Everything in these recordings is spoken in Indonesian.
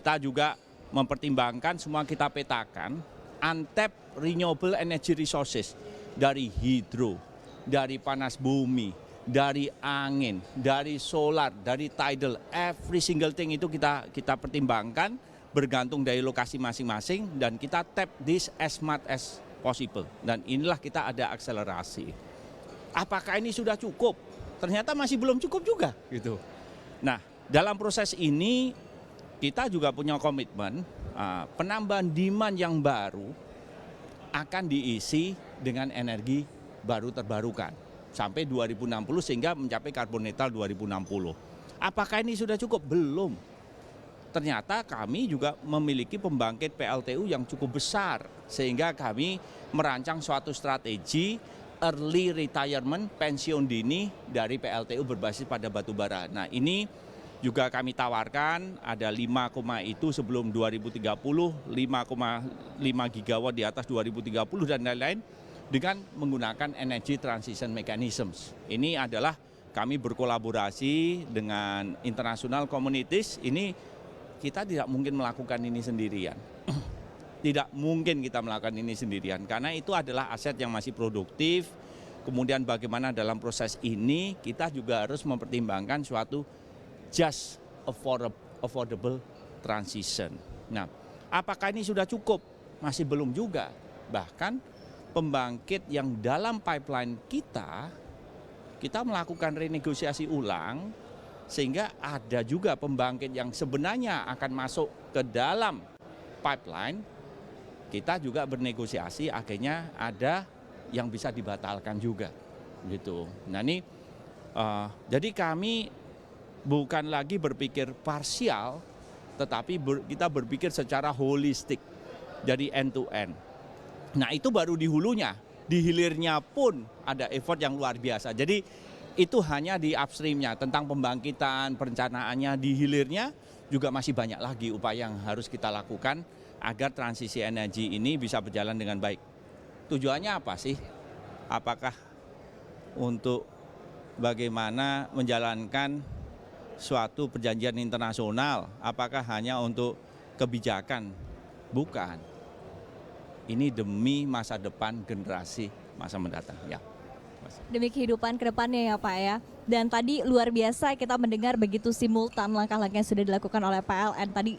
Kita juga mempertimbangkan, semua kita petakan, untapped renewable energy resources dari hidro, dari panas bumi, dari angin, dari solar, dari tidal, every single thing itu kita pertimbangkan bergantung dari lokasi masing-masing dan kita tap this as much as possible. Dan inilah kita ada akselerasi. Apakah ini sudah cukup? Ternyata masih belum cukup juga gitu. Nah, dalam proses ini kita juga punya komitmen penambahan demand yang baru akan diisi dengan energi baru terbarukan sampai 2060 sehingga mencapai karbon netral 2060. Apakah ini sudah cukup? Belum. Ternyata kami juga memiliki pembangkit PLTU yang cukup besar sehingga kami merancang suatu strategi early retirement, pensiun dini dari PLTU berbasis pada batu bara. Nah, ini juga kami tawarkan ada 5, itu sebelum 2030, 5,5 gigawatt di atas 2030 dan lain-lain dengan menggunakan energy transition mechanisms. Ini adalah kami berkolaborasi dengan international communities. Ini kita tidak mungkin melakukan ini sendirian. Tidak mungkin kita melakukan ini sendirian karena itu adalah aset yang masih produktif. Kemudian bagaimana dalam proses ini kita juga harus mempertimbangkan suatu just affordable transition. Nah, apakah ini sudah cukup? Masih belum juga. Bahkan pembangkit yang dalam pipeline kita melakukan renegosiasi ulang sehingga ada juga pembangkit yang sebenarnya akan masuk ke dalam pipeline. Kita juga bernegosiasi akhirnya ada yang bisa dibatalkan juga gitu. Nah ini jadi kami bukan lagi berpikir parsial tetapi kita berpikir secara holistik dari end to end. Nah itu baru di hulunya, di hilirnya pun ada effort yang luar biasa. Jadi itu hanya di upstreamnya tentang pembangkitan, perencanaannya. Di hilirnya juga masih banyak lagi upaya yang harus kita lakukan agar transisi energi ini bisa berjalan dengan baik. Tujuannya apa sih? Apakah untuk bagaimana menjalankan suatu perjanjian internasional? Apakah hanya untuk kebijakan? Bukan. Ini demi masa depan generasi masa mendatang. Ya. Demi kehidupan ke depannya ya Pak ya. Dan tadi luar biasa kita mendengar begitu simultan langkah-langkah yang sudah dilakukan oleh PLN tadi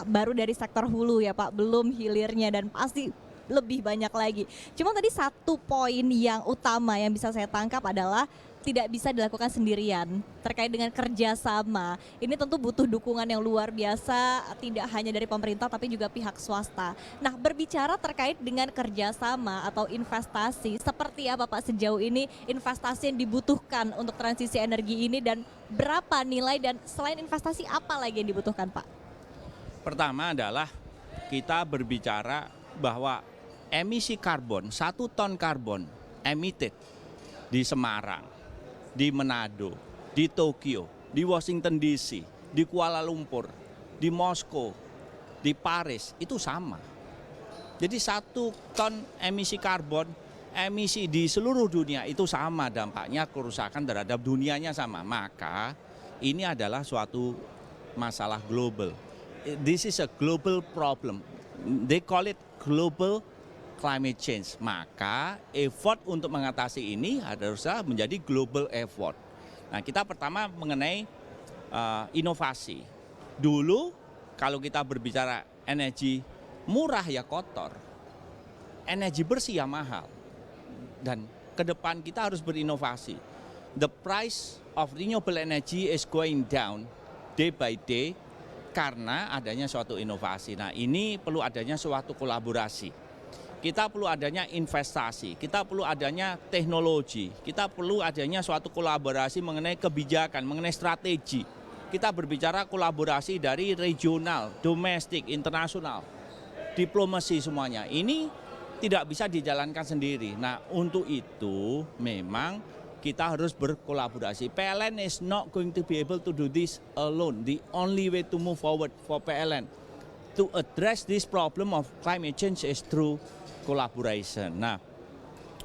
baru dari sektor hulu ya Pak, belum hilirnya dan pasti lebih banyak lagi. Cuma tadi satu poin yang utama yang bisa saya tangkap adalah tidak bisa dilakukan sendirian terkait dengan kerjasama. Ini tentu butuh dukungan yang luar biasa, tidak hanya dari pemerintah tapi juga pihak swasta. Nah, berbicara terkait dengan kerjasama atau investasi, seperti apa Pak sejauh ini investasi yang dibutuhkan untuk transisi energi ini dan berapa nilai dan selain investasi apa lagi yang dibutuhkan Pak? Pertama adalah kita berbicara bahwa emisi karbon, 1 ton karbon emitted di Semarang, di Manado, di Tokyo, di Washington DC, di Kuala Lumpur, di Moskow, di Paris, itu sama. Jadi 1 ton emisi karbon, emisi di seluruh dunia itu sama dampaknya, kerusakan terhadap dunianya sama. Maka ini adalah suatu masalah global. This is a global problem. They call it global climate change. Maka effort untuk mengatasi ini harusnya menjadi global effort. Nah, kita pertama mengenai inovasi. Dulu kalau kita berbicara energi murah ya kotor, energi bersih ya mahal. Dan ke depan kita harus berinovasi. The price of renewable energy is going down day by day karena adanya suatu inovasi. Nah, ini perlu adanya suatu kolaborasi. Kita perlu adanya investasi, kita perlu adanya teknologi, kita perlu adanya suatu kolaborasi mengenai kebijakan, mengenai strategi. Kita berbicara kolaborasi dari regional, domestik, internasional, diplomasi semuanya. Ini tidak bisa dijalankan sendiri. Nah, untuk itu memang kita harus berkolaborasi. PLN is not going to be able to do this alone. The only way to move forward for PLN to address this problem of climate change is through collaboration. Nah,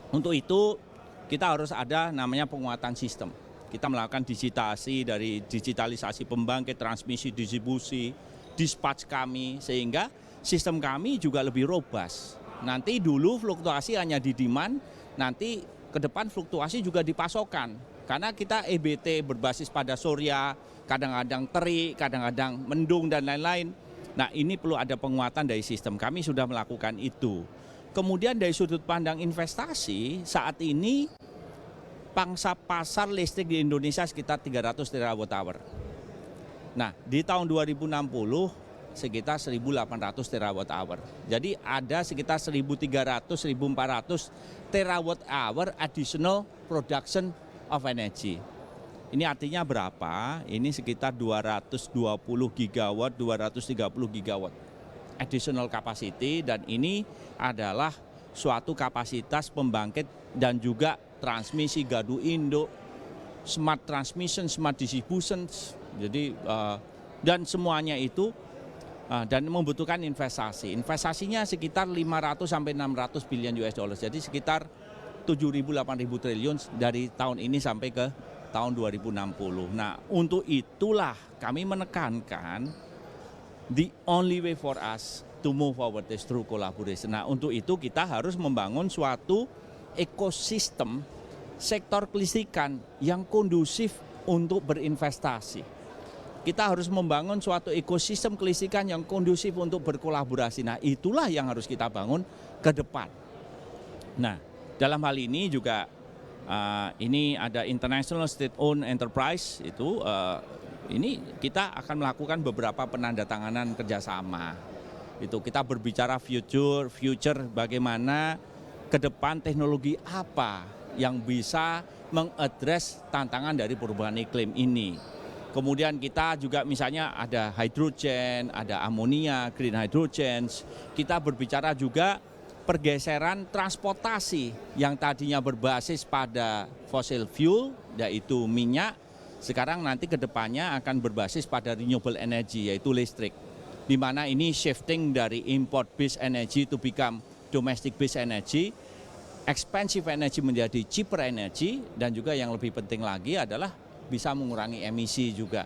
untuk itu kita harus ada namanya penguatan sistem. Kita melakukan digitalisasi dari digitalisasi pembangkit, transmisi, distribusi, dispatch kami, sehingga sistem kami juga lebih robust. Nanti dulu fluktuasi hanya di demand, nanti ke depan fluktuasi juga di pasokan. Karena kita EBT berbasis pada surya, kadang-kadang terik, kadang-kadang mendung dan lain-lain. Nah, ini perlu ada penguatan dari sistem. Kami sudah melakukan itu. Kemudian dari sudut pandang investasi, saat ini pangsa pasar listrik di Indonesia sekitar 300 terawatt-hour. Nah, di tahun 2060 sekitar 1.800 terawatt-hour. Jadi ada sekitar 1.300-1.400 terawatt-hour additional production of energy. Ini artinya berapa? Ini sekitar 220 gigawatt, 230 gigawatt additional capacity, dan ini adalah suatu kapasitas pembangkit dan juga transmisi gardu induk, smart transmission, smart distribution. Jadi dan semuanya itu dan membutuhkan investasi. Investasinya sekitar 500 sampai 600 billion US dollar. Jadi sekitar 7.000-8.000 triliun dari tahun ini sampai ke tahun 2060. Nah, untuk itulah kami menekankan the only way for us to move forward is through collaboration. Nah, untuk itu kita harus membangun suatu ekosistem sektor kelistrikan yang kondusif untuk berinvestasi. Kita harus membangun suatu ekosistem kelistrikan yang kondusif untuk berkolaborasi. Nah, itulah yang harus kita bangun ke depan. Nah, dalam hal ini juga ini ada International State-Owned Enterprise itu ini kita akan melakukan beberapa penandatanganan kerjasama. Itu kita berbicara future bagaimana ke depan teknologi apa yang bisa mengadres tantangan dari perubahan iklim ini. Kemudian kita juga misalnya ada hidrogen, ada amonia, green hydrogen. Kita berbicara juga pergeseran transportasi yang tadinya berbasis pada fossil fuel, yaitu minyak, sekarang nanti ke depannya akan berbasis pada renewable energy, yaitu listrik. Di mana ini shifting dari import based energy to become domestic based energy, expensive energy menjadi cheaper energy, dan juga yang lebih penting lagi adalah bisa mengurangi emisi juga.